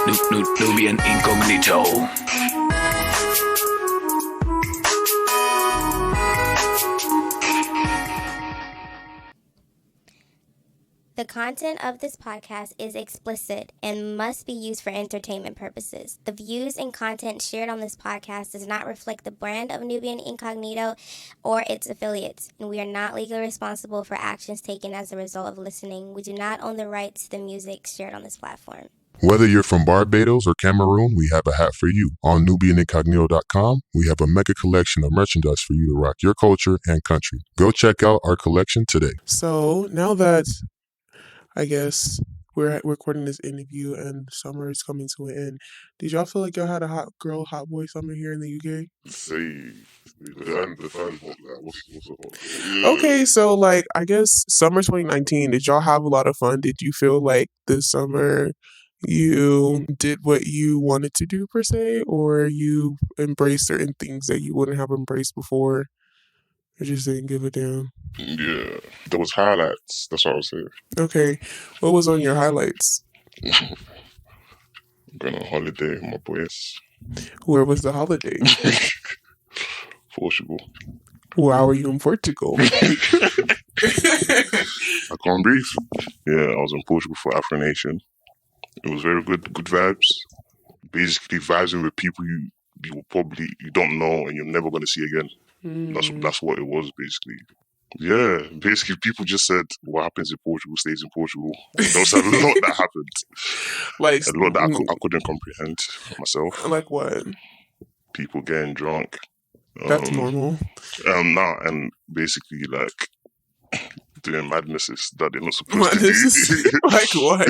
Nubian Incognito. The content of this podcast is explicit and must be used for entertainment purposes. The views and content shared on this podcast does not reflect the brand of Nubian Incognito or its affiliates, and we are not legally responsible for actions taken as a result of listening. We do not own the rights to the music shared on this platform. Whether you're from Barbados or Cameroon, we have a hat for you. On NubianIncognito.com, we have a mega collection of merchandise for you to rock your culture and country. Go check out our collection today. So now that I guess we're recording this interview and summer is coming to an end, did y'all feel like y'all had a hot girl, hot boy summer here in the UK? Okay, so like I guess summer 2019, did y'all have a lot of fun? Did you feel like this summer you did what you wanted to do per se, or you embraced certain things that you wouldn't have embraced before? I just didn't give a damn. Yeah, there was highlights. That's what I was saying. Okay, what was on your highlights? Going on holiday with my boys. Where was the holiday? Portugal. Why were you in Portugal? I can't breathe. Yeah, I was in Portugal for Afronation. It was very good vibes. Basically, vibing with people you don't know and you're never going to see again. That's what it was, basically. Yeah, basically people just said what happens in Portugal stays in Portugal. There was a lot that happened. Like a lot that I couldn't comprehend myself. Like what? People getting drunk. That's normal. And basically like doing madnesses that they're not supposed to do. Like what?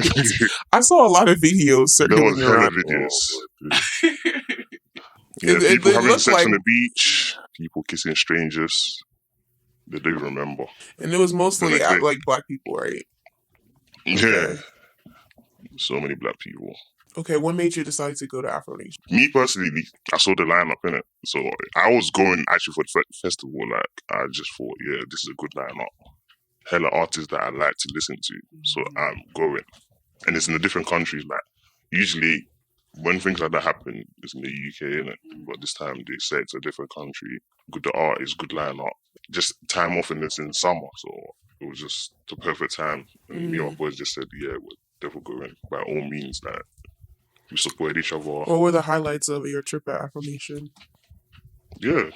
I saw a lot of videos There was circulating hella around. videos. It people having looked sex like- on the beach, people kissing strangers. They don't even remember. And it was mostly Like- like black people, right? Yeah. So many black people. Okay, what made you decide to go to Afronation? Me personally, I saw the lineup in it. So I was going actually for the festival. Like I just thought, yeah, this is a good lineup. Hella artists that I like to listen to. So I'm going. And it's in the different countries. Like usually when things like that happen, it's in the UK, innit? But this time they say it's a different country. Good artists, good lineup. Just time off and it's in summer. So it was just the perfect time. And me and my boys just said, yeah, we're definitely going. By all means, like we supported each other. What were the highlights of your trip at Afronation? Yeah,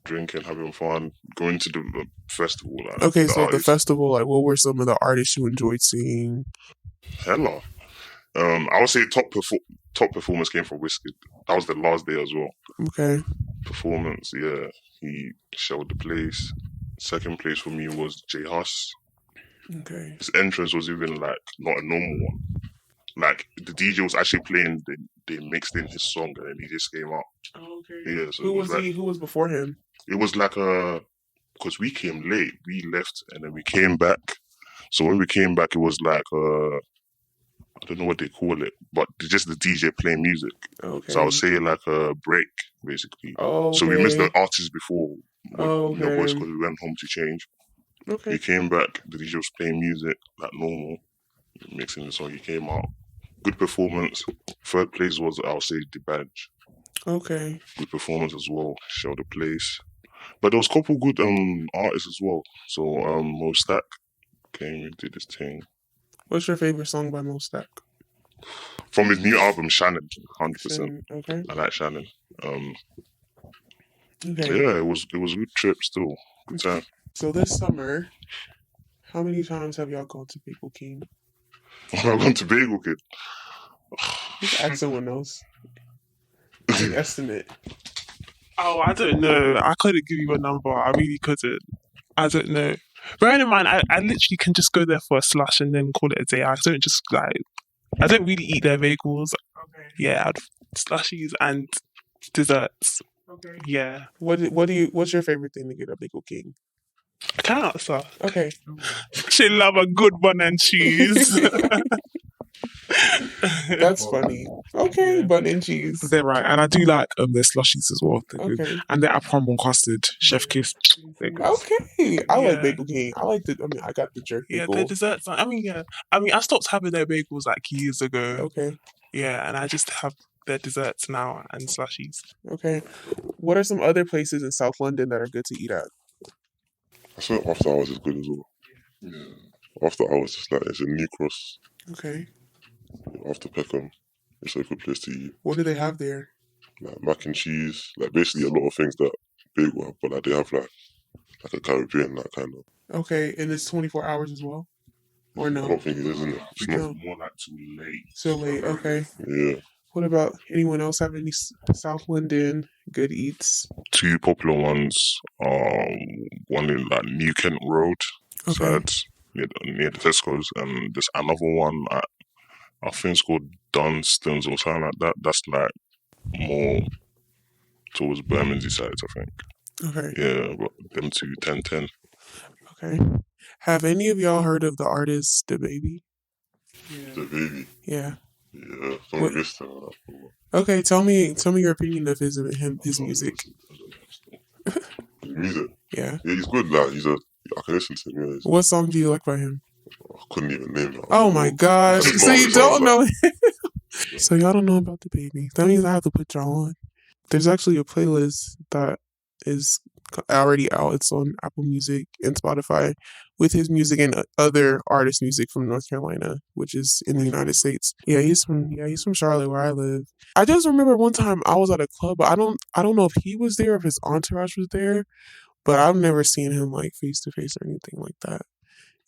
drinking, having fun, going to the festival. Like, Okay, so the artists. festival, like what were some of the artists you enjoyed seeing? Hella. I would say top performance came from Wizkid. That was the last day as well. Okay. Performance, yeah. He showed the place. Second place for me was J Huss. Okay. His entrance was even like not a normal one. Like the DJ was actually playing, they mixed in his song and then he just came out. Oh, okay. Yeah, so Who it was like, he? Who was before him? It was like because we came late, we left and then we came back. So when we came back, it was like I don't know what they call it, but just the DJ playing music. Okay. So I would say like a break, basically. Oh, So we missed the artist before Oh, the boys okay. because we went home to change. Okay. We came back, the DJ was playing music like normal, mixing the song. He came out, good performance. Third place was I'll say the badge. Okay. Good performance as well. Showed the place, but there was a couple good artists as well. So Mo Stack came and did his thing. What's your favorite song by Mo Stack? From his new album, Shannon, 100%. Okay. I like Shannon. Okay. Yeah, it was a good trip still. Good time. So this summer, how many times have y'all gone to Bagel King? I've gone to Bagel Kid. Just ask someone else. An estimate. Oh, I don't know. I couldn't give you a number. I really couldn't. I don't know. Bearing in mind, I literally can just go there for a slush and then call it a day. I don't really eat their bagels. Okay. Yeah, slushies and desserts. Okay. Yeah. What's your favorite thing to get at Bagel King? I can't answer. Okay. She love a good bun and cheese. That's funny. Okay, Yeah. bun and cheese. They're right, and I do like their slushies as well. They're good. Okay. And their apple crumble custard, Chef Kiss. They're good. Okay. I like Yeah. Bagel King. I got the jerk Yeah, bagel. their desserts. I mean, I stopped having their bagels like years ago. Okay. Yeah, and I just have their desserts now and slushies. Okay. What are some other places in South London that are good to eat at? I swear After Hours is good as well. Yeah. After Hours is like, it's a New Cross. Okay. After Peckham, it's a good place to eat. What do they have there? Like mac and cheese, like basically a lot of things that Bagel have, but like they have like a Caribbean, like kind of. Okay, and it's 24 hours as well? Or I no? don't think it is, isn't it? It's not. No. More like too late. So late, okay. Yeah. What about anyone else have any South London good eats? Two popular ones. One in like New Kent Road, Okay. side near the Tesco's, and there's another one at, I think it's called Dunstan's or something like that. That's like more towards Bermondsey side, I think. Okay. Yeah, but them two 10-10. Okay. Have any of y'all heard of the artist The Baby? The Baby. Yeah. Yeah, some What- of this time. Okay, tell me your opinion of his music. His music. Yeah. Yeah, he's good. Like I can listen to him. Yeah, What song do you like by him? I couldn't even name it. Oh my gosh. That's So not you what don't sounds know. So y'all don't know about The Baby. That means I have to put y'all on. There's actually a playlist that is already out. It's on Apple Music and Spotify with his music and other artist music from North Carolina, which is in the United States. Yeah, he's from Charlotte, where I live. I just remember one time I was at a club, but I don't know if he was there or if his entourage was there, but I've never seen him like face to face or anything like that.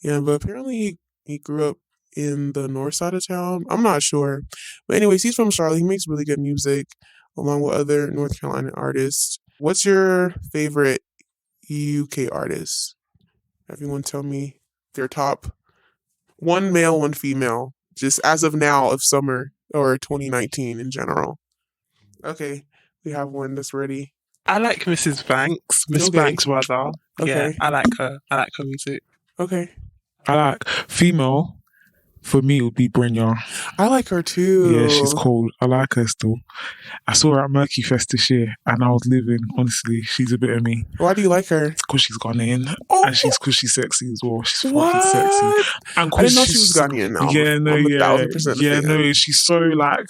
Yeah, but apparently he grew up in the north side of town. I'm not sure. But anyways, he's from Charlotte. He makes really good music along with other North Carolina artists. What's your favorite UK artist? Everyone tell me their top. One male, one female. Just as of now of summer or 2019 in general. Okay, we have one that's ready. I like Mrs. Banks. Miss Okay. Banks, rather. Yeah, Okay. I like her. I like her music. Okay. I like female. For me, it would be Br3nya. I like her too. Yeah, she's cool. I like her still. I saw her at Murky Fest this year, and I was living. Honestly, she's a bit of me. Why do you like her? Because she's Ghanaian, Oh, and because she's sexy as well. She's what? fucking sexy. And I didn't know she was Ghanaian now. Yeah, no, I'm yeah, 1,000% a yeah, fan. no. She's so like.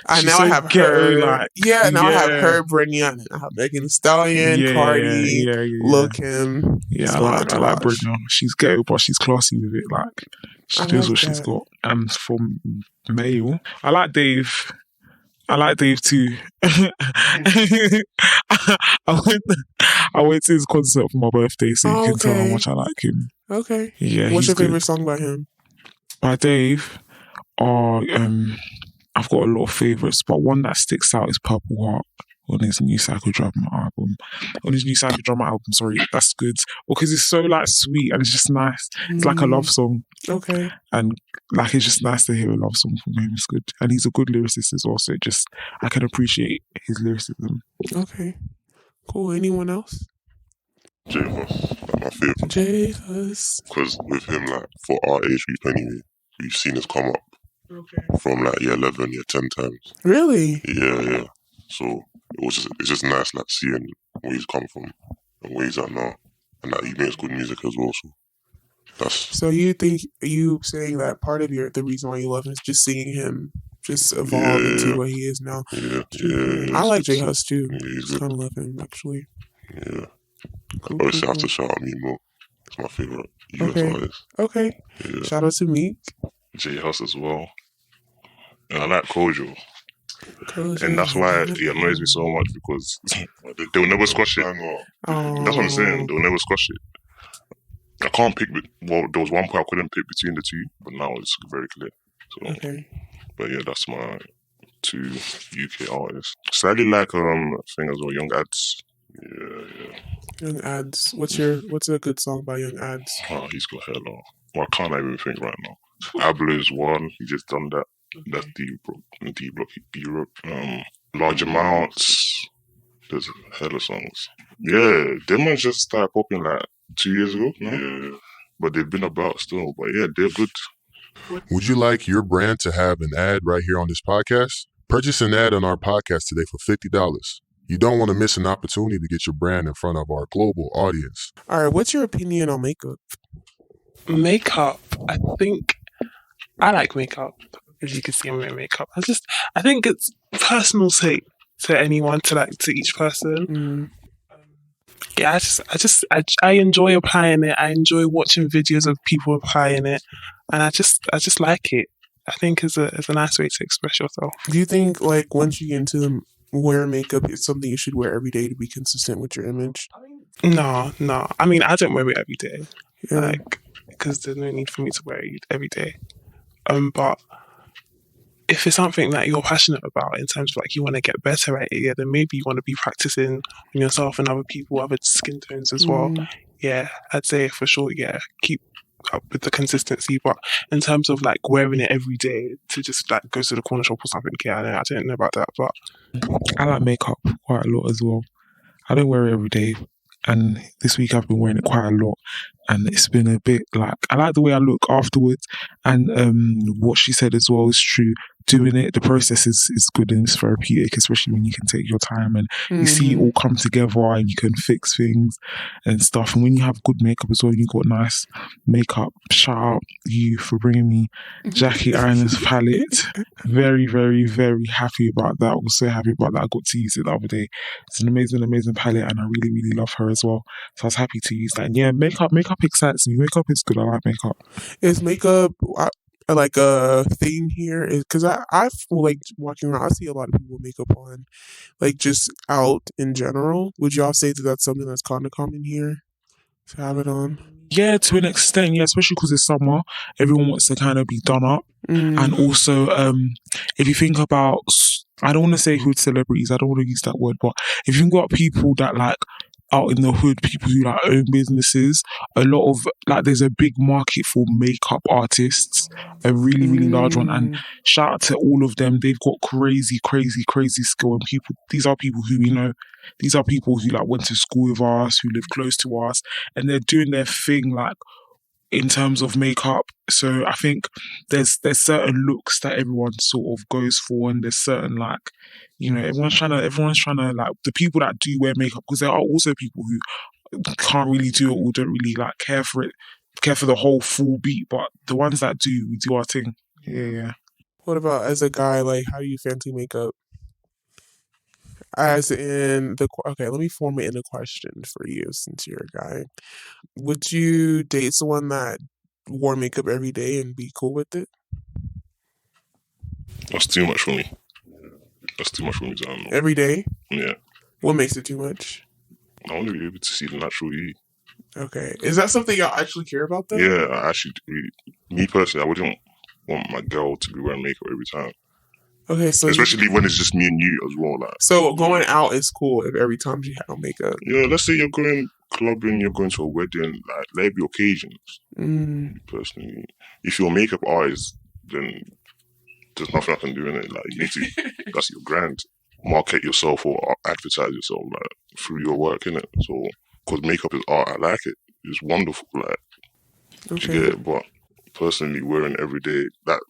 I she's now so I have ghetto, her. like, Yeah, now I have yeah. her, Br3nya, and I have Megan Thee Stallion, Yeah, Cardi, yeah. Lil Kim. Yeah, Small I like entourage. Br3nya. She's ghetto, but she's classy with it. Like, she I knows love what she's that. got. And for male, I like Dave. I like Dave too. I went to his concert for my birthday, so you can tell how Okay. much I like him. Okay. Yeah, What's he's your good. favorite song by him? By Dave, I've got a lot of favourites, but one that sticks out is Purple Heart on his new Psychodrama album. Sorry, that's good because it's so like sweet and it's just nice. It's like a love song, Okay. and like it's just nice to hear a love song from him. It's good, and he's a good lyricist as well. So I can appreciate his lyricism. Okay. Cool. Anyone else? J Hus, like my favourite. J-Hus. Because with him, like for our age group anyway, we've seen us come up Okay. from like year 11, year 10 times. Really? Yeah. So it's just nice like seeing where he's come from and where he's at now, and that he makes good music as well. So that's So you think you saying that part of the reason why you love him is just seeing him just evolve Yeah. into what he is now? yeah. I like it's- J-Hus too. Yeah, he's Just good. kind of love him actually. Yeah. Cool, Obviously, I cool, have to shout out Meemo. It's my favourite US Okay. artist. Okay. Yeah. Shout out to Meek. J Hus as well. And I like Kojo. And that's why it annoys me so much because they'll never squash it. That's what I'm saying. They'll never squash it. I can't pick. Well, there was one point I couldn't pick between the two, but now it's very clear. So, Okay. but yeah, that's my two UK artists. Slightly like thing as well, Young Ads. Yeah. Young Ads. What's a good song by Young Ads? Oh, he's got hella. Well, I can't even think right now. Abler's one. He just done that. That's D Block Europe. Large Amounts. There's hella songs. Yeah, them ones just started popping like 2 years ago. No? Yeah, but they've been about still. But yeah, they're good. Would you like your brand to have an ad right here on this podcast? Purchase an ad on our podcast today for $50. You don't want to miss an opportunity to get your brand in front of our global audience. All right, what's your opinion on makeup? Makeup, I think I like makeup. As you can see, I'm wearing makeup. I think it's personal to anyone, to each person. Yeah, I enjoy applying it. I enjoy watching videos of people applying it, and I just like it. I think it's a nice way to express yourself. Do you think like once you get into wearing makeup, it's something you should wear every day to be consistent with your image? No. I mean, I don't wear it every day, Yeah. because there's no need for me to wear it every day. But if it's something that you're passionate about in terms of like you want to get better at it, yeah, then maybe you want to be practicing on yourself and other people, other skin tones as well. Yeah, I'd say for sure, yeah, keep up with the consistency. But in terms of like wearing it every day to just like go to the corner shop or something, yeah, I don't know about that. But I like makeup quite a lot as well. I don't wear it every day, and this week I've been wearing it quite a lot, and it's been a bit like I like the way I look afterwards. And what she said as well is true. Doing it, the process is good and it's therapeutic, especially when you can take your time and you see it all come together and you can fix things and stuff. And when you have good makeup as well, you got nice makeup. Shout out you for bringing me Jackie Iron's palette. Very, very, very happy about that. I was so happy about that. I got to use it the other day. It's an amazing, amazing palette, and I really, really love her as well. So I was happy to use that. And yeah, makeup excites me. Makeup is good. I like makeup. Is makeup like a thing here? Because I've like walking around, I see a lot of people with makeup on, like just out in general. Would y'all say that that's something that's kind of common here to have it on? Yeah, to an extent, yeah, especially because it's summer. Everyone wants to kind of be done up. And also, if you think about, I don't want to say hood celebrities, I don't want to use that word, but if you think about people that like out in the hood, people who like own businesses, a lot of like there's a big market for makeup artists, a really, really large one. And shout out to all of them. They've got crazy, crazy, crazy skill. And these are people who, these are people who like went to school with us, who live close to us, and they're doing their thing like in terms of makeup. So I think there's certain looks that everyone sort of goes for, and there's certain like, everyone's trying to like the people that do wear makeup, because there are also people who can't really do it or don't really like care for the whole full beat, but the ones that do, we do our thing. Yeah. What about as a guy, like how do you fancy makeup? As in okay, let me form it in a question for you since you're a guy. Would you date someone that wore makeup every day and be cool with it? That's too much for me. That's too much for me. So I don't know. Every day? Yeah. What makes it too much? I want to be able to see the natural you. Okay. Is that something y'all actually care about though? Yeah, I actually, me personally, I wouldn't want my girl to be wearing makeup every time. Okay, so especially when it's just me and you as well. Like, so going out is cool if every time she had on makeup. Yeah, let's say you're going clubbing, you're going to a wedding, like there be occasions. Personally, if you're a makeup artist, then there's nothing I can do in it. Like you need to, that's your brand. Market yourself or advertise yourself like through your work, innit? So, because makeup is art, I like it. It's wonderful, like. Okay. You get it? But personally, wearing every day, that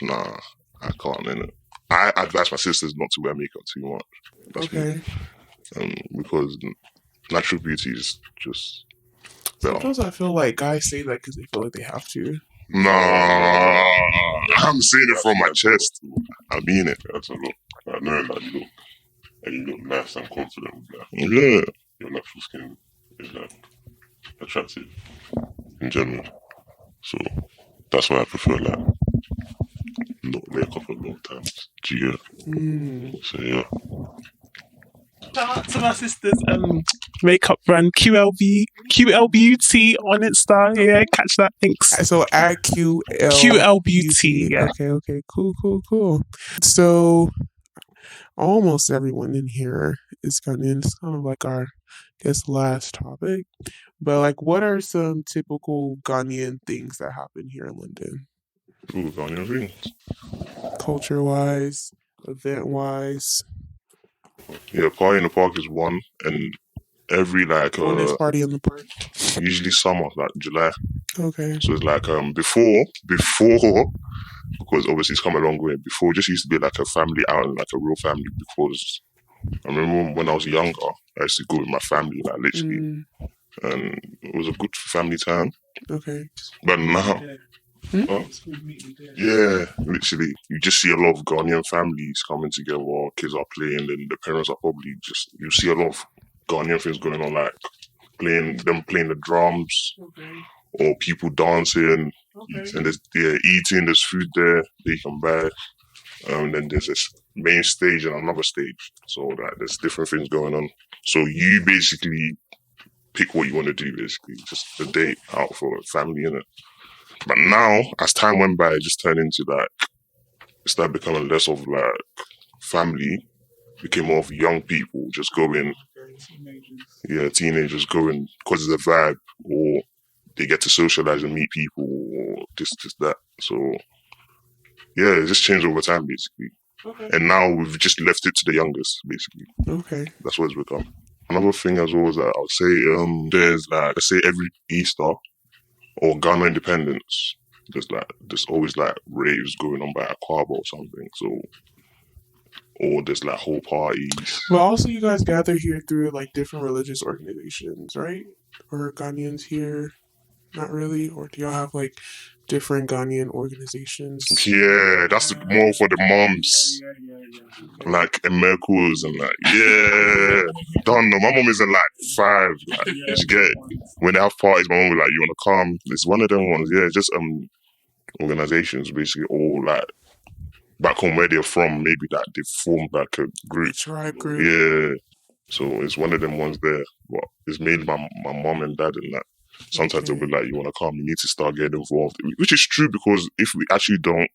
nah. I can't, innit? I advise my sisters not to wear makeup too much. That's me. Because natural beauty is just better. Sometimes I feel like guys say that because they feel like they have to. Nah, I'm saying it from my chest. I mean it. That's a lot. I know that you look nice and confident with that. Yeah. Your natural skin is like attractive in general. So that's why I prefer like not makeup a lot of times. Do you get? So yeah. Shout out to my sister's makeup brand QL Beauty on Insta. Yeah, catch that. Thanks. So at QL Beauty. Yeah. Okay. Cool. So almost everyone in here is it's kind of like our last topic. But like, what are some typical Ghanaian things that happen here in London? Ooh, Ghanaian things. Culture-wise, event-wise. Yeah, Party in the Park is one, and every like When is party in the park? usually summer, like July. Okay. So it's like before, because obviously it's come a long way. Before, it just used to be like a family outing, like a real family. Because I remember when I was younger, I used to go with my family, like literally, and it was a good family time. Okay. But now, yeah, literally, you just see a lot of Ghanaian families coming together. Kids are playing, and the parents are probably just. You see a lot of Ghanaian things going on, like playing the drums, or people dancing, and there's eating. There's food there they can buy. And then there's this main stage and another stage, so that there's different things going on. So you basically pick what you want to do, basically, just a date out for a family, innit? But now, as time went by, it just turned into like, it started becoming less of like family, became more of young people just going, teenagers going because it's a vibe, or they get to socialize and meet people, or this, that. So, yeah, it just changed over time, basically. Okay. And now we've just left it to the youngest, basically. Okay. That's what it's become. Another thing as well is that I would say there's like, let's say every Easter or Ghana independence, there's always like raves going on by a Aquaba or something. So, or there's like whole parties. But also you guys gather here through like different religious organizations, right? Or Ghanaians here? Not really? Or do y'all have like different Ghanaian organizations? Yeah, that's more for the moms. Like Emercos and like, yeah. Don't know. My mom is in like 5. Like, you get it? When they have parties, my mom will like, you want to come? It's one of them ones. Yeah, just organizations basically, all like back home where they're from. Maybe that they formed like a group. Tribe group. Yeah. So it's one of them ones there. But it's made my mom and dad and that. Sometimes they'll be like, you want to come, you need to start getting involved. Which is true, because if we actually don't,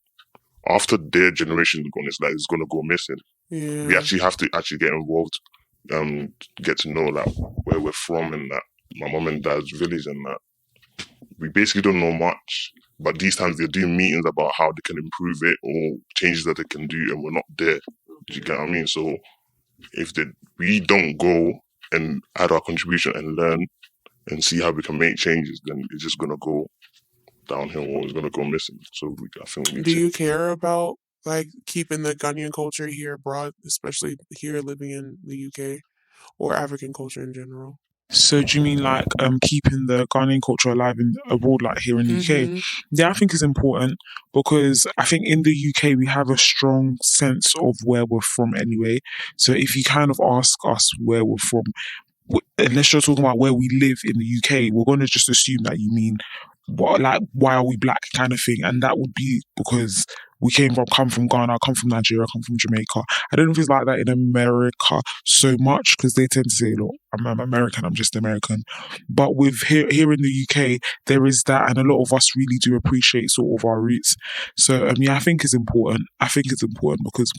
after their generation is gone, it's going to go missing. Yeah. We actually have to get involved, get to know like where we're from and that. My mom and dad's village and that. We basically don't know much, but these times they're doing meetings about how they can improve it or changes that they can do, and we're not there. Do you get what I mean? So if we don't go and add our contribution and learn and see how we can make changes, then it's just going to go downhill, or it's going to go missing. So I think we need Do to. you care about like keeping the Ghanaian culture here abroad, especially here living in the UK, or African culture in general? So do you mean like keeping the Ghanaian culture alive abroad, like here in the UK? Yeah, I think it's important, because I think in the UK we have a strong sense of where we're from anyway. So if you kind of ask us where we're from, unless you're talking about where we live in the UK, we're going to just assume that you mean why are we black kind of thing, and that would be because we come from Ghana, come from Nigeria, come from Jamaica. I don't know if it's like that in America so much, because they tend to say, look, I'm American, I'm just American. But with here in the UK, there is that, and a lot of us really do appreciate sort of our roots. So I think it's important. I think it's important because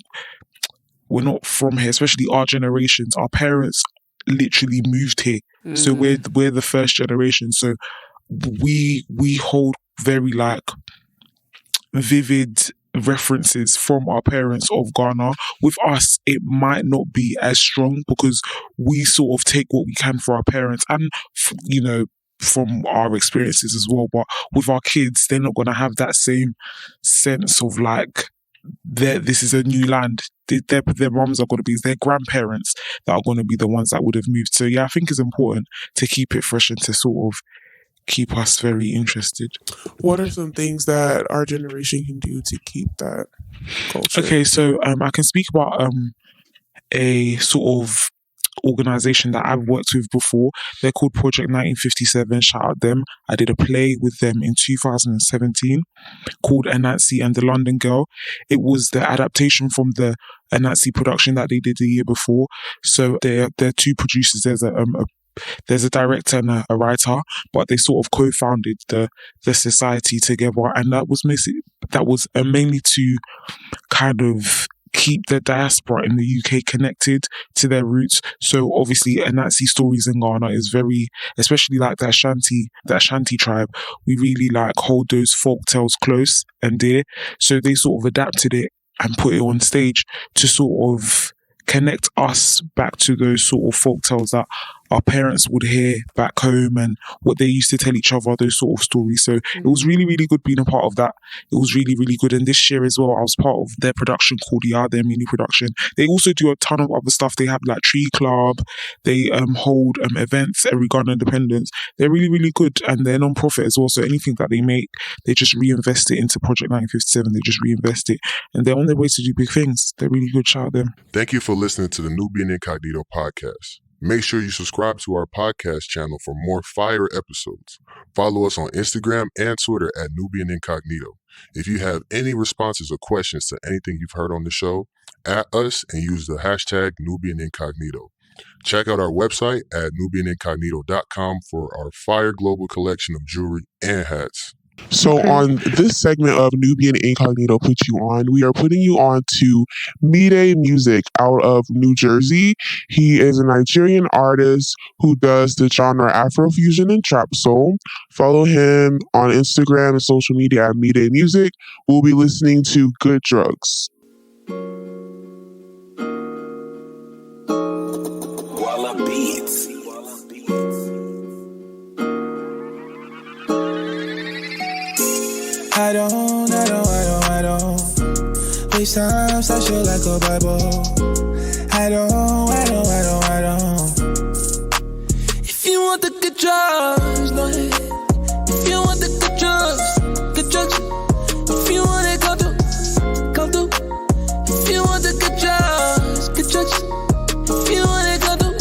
we're not from here, especially our generations. Our parents literally moved here, so we're the first generation. So we hold very like vivid references from our parents of Ghana. With us, it might not be as strong, because we sort of take what we can for our parents and from our experiences as well. But with our kids, they're not going to have that same sense of like, this is a new land. Their mums are going to be their grandparents that are going to be the ones that would have moved. So yeah, I think it's important to keep it fresh and to sort of keep us very interested. What are some things that our generation can do to keep that culture? Okay, so I can speak about a sort of organization that I've worked with before. They're called Project 1957. Shout out them. I did a play with them in 2017 called Anansi and the London Girl. It was the adaptation from the Anansi production that they did the year before. So they're 2 producers. There's a director and a writer, but they sort of co-founded the society together, and that was mainly to kind of keep the diaspora in the UK connected to their roots. So obviously Anansi stories in Ghana is very, especially like the Ashanti tribe, we really like hold those folk tales close and dear. So they sort of adapted it and put it on stage to sort of connect us back to those sort of folk tales that our parents would hear back home and what they used to tell each other, those sort of stories. So it was really, really good being a part of that. It was really, really good. And this year as well, I was part of their production called their mini production. They also do a ton of other stuff. They have like Tree Club. They hold events every Ghana Independence. They're really, really good, and they're non-profit as well. So anything that they make, they just reinvest it into Project 1957. They just reinvest it, and they're on their way to do big things. They're really good. Shout out them. Thank you for listening to the Nubian Incognito podcast. Make sure you subscribe to our podcast channel for more fire episodes. Follow us on Instagram and Twitter at Nubian Incognito. If you have any responses or questions to anything you've heard on the show, at us and use the hashtag Nubian Incognito. Check out our website at nubianincognito.com for our fire global collection of jewelry and hats. So on this segment of Nubian Incognito Put You On, we are putting you on to Mide Music out of New Jersey. He is a Nigerian artist who does the genre Afrofusion and Trap Soul. Follow him on Instagram and social media at Mide Music. We'll be listening to Good Drugs. Beats. I don't waste time, I feel like a Bible. I don't. If you want the good drugs, no hate. If you want the good drugs. If you want it, come through. If you want the good drugs. If you want it, come through,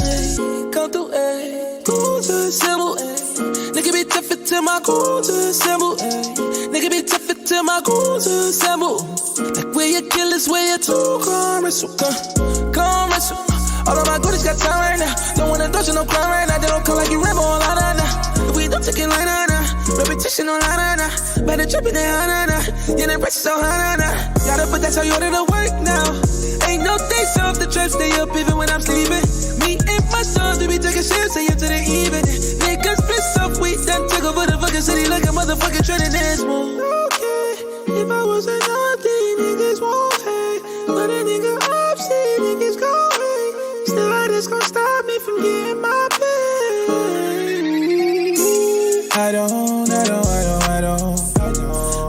Go to the symbol, Nigga be tough to my go to the symbol, Nigga be tough to my go to the symbol. Like where you kill is where you two come wrestle. All of my goodies got time right now. Don't wanna dodge no crime right now. They don't come like you Rambo on line now. We don't take it line now. Repetition on line now. Better trip in there now. Yeah, that price is so high now. Gotta put that so you order to work now. Ain't no days off, the trap stay up even when I'm sleeping. Me and my sons, we be taking shit, say into the evening. Niggas piss off, we done took over the fucking city like a motherfucking trending this move. Okay, if I wasn't nothing, niggas won't hate. But a nigga up, see niggas go hate. Still, I just gon' stop me from getting my pay. I don't.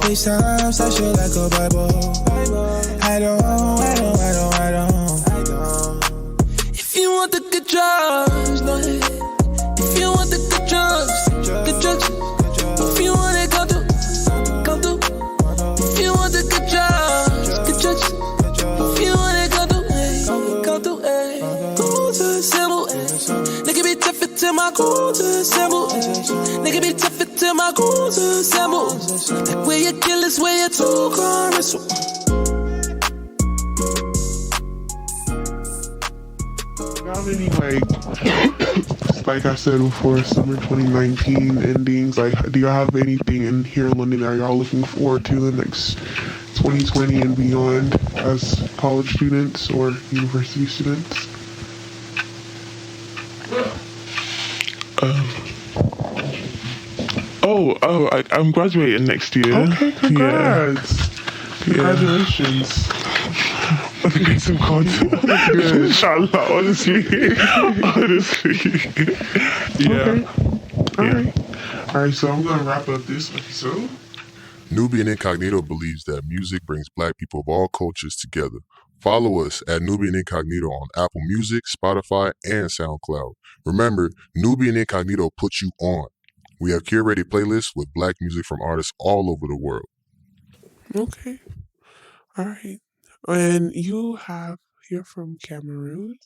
Waste time, I feel like a Bible. I don't. If you want the good drugs, no hate. If you want the good drugs. If you want it, come through. If you want the good drugs. If you want it, come through, Go to the symbol, Nigga be tough to my go to the symbol, Nigga be tough to my go to the symbol. Like where you kill is where you two come wrestle. Got any like I said before, summer 2019 endings? Like, do y'all have anything in here in London that y'all looking forward to the next 2020 and beyond as college students or university students? I'm graduating next year. Okay, congrats. Congratulations. I think it's some content. Inshallah, honestly. Yeah. Okay. All right, so I'm going to wrap up this episode. Nubian Incognito believes that music brings Black people of all cultures together. Follow us at Nubian Incognito on Apple Music, Spotify, and SoundCloud. Remember, Nubian Incognito puts you on. We have curated playlists with Black music from artists all over the world. Okay. All right. And you're from Cameroon.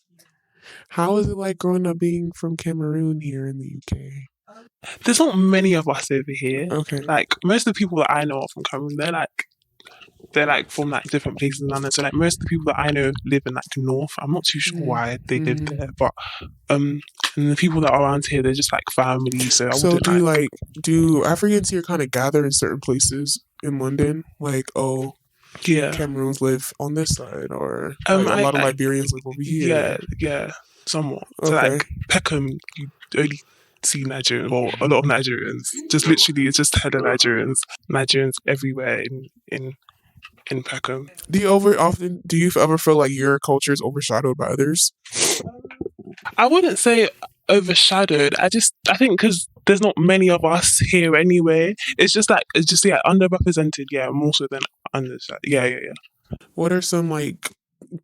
How is it like growing up being from Cameroon here in the UK? There's not many of us over here. Okay. Like most of the people that I know are from Cameroon. They're from like different places in London. So like most of the people that I know live in like North. I'm not too sure why they live there, but and the people that are around here, they're just like family. So do Africans here kind of gather in certain places in London? Like, yeah, Cameroons live on this side, or a lot of Liberians live over here. Yeah, somewhat. Okay. So like Peckham, you only see Nigerians, or a lot of Nigerians. Just literally, it's just hella Nigerians everywhere in Peckham. Do you ever feel like your culture is overshadowed by others? I wouldn't say overshadowed. I think because there's not many of us here anyway. It's just underrepresented. Yeah, more so than undershadowed. Yeah. What are some like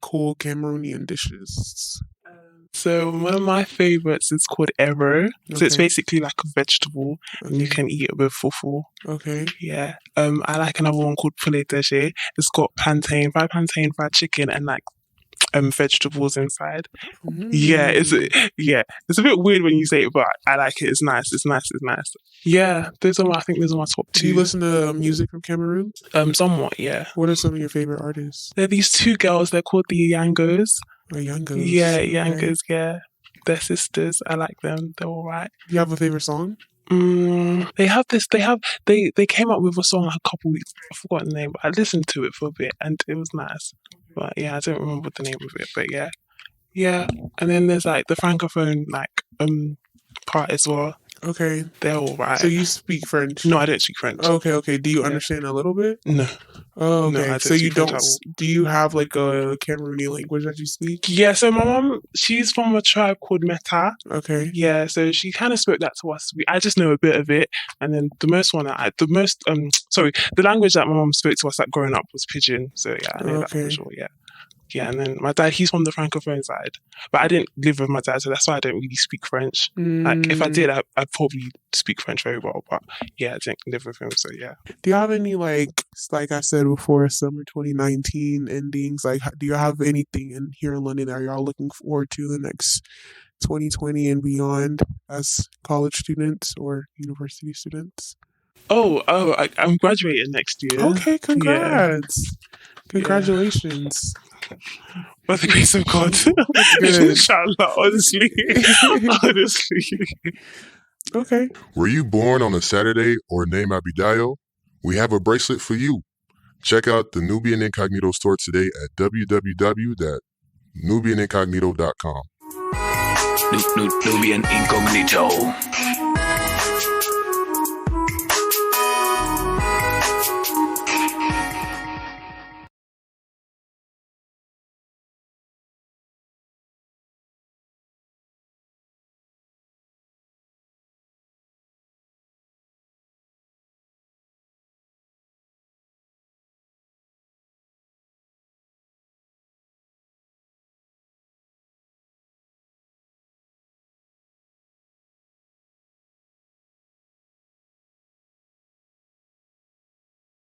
cool Cameroonian dishes? So one of my favorites is called Ero. So it's Okay. basically like a vegetable, and you can eat it with fufu. Okay. Yeah. I like another one called poulet déjeuner. It's got fried plantain, fried chicken, and like vegetables inside. Yeah, it's a bit weird when you say it, but I like it. It's nice. Yeah, I think those are my top two. Do you listen to music from Cameroon? Somewhat, yeah. What are some of your favorite artists? There are these two girls. They're called the Yangos. Oh, Youngos. Yeah, Okay. Yangos. Yeah, they're sisters. I like them. They're all right. Do you have a favorite song? They came up with a song like a couple weeks. I forgot the name, but I listened to it for a bit and it was nice. But yeah, I don't remember the name of it. But yeah. And then there's like the francophone part as well. Okay. They're all right. So you speak French? No, I don't speak French. Okay. Do you understand a little bit? No. Oh, okay. No, I don't So you speak French don't? at all. Do you have like a Cameroonian language that you speak? Yeah. So my mom, she's from a tribe called Meta. Okay. Yeah, so she kind of spoke that to us. I just know a bit of it, and then the language that my mom spoke to us like growing up was Pidgin. So yeah, I know that for sure. Yeah, and then my dad, he's from the francophone side, but I didn't live with my dad, so that's why I don't really speak French. Like if I did, I'd probably speak French very well, but yeah, I didn't live with him, so yeah. Do you have any like I said before, summer 2019 endings? Like, do you have anything here in London that y'all looking forward to the next 2020 and beyond as college students or university students? I'm graduating next year. Okay, congrats. Congratulations. By the grace of God. Good. Inshallah, honestly. Okay. Were you born on a Saturday or name Abidayo? We have a bracelet for you. Check out the Nubian Incognito store today at www.nubianincognito.com. Nubian Incognito.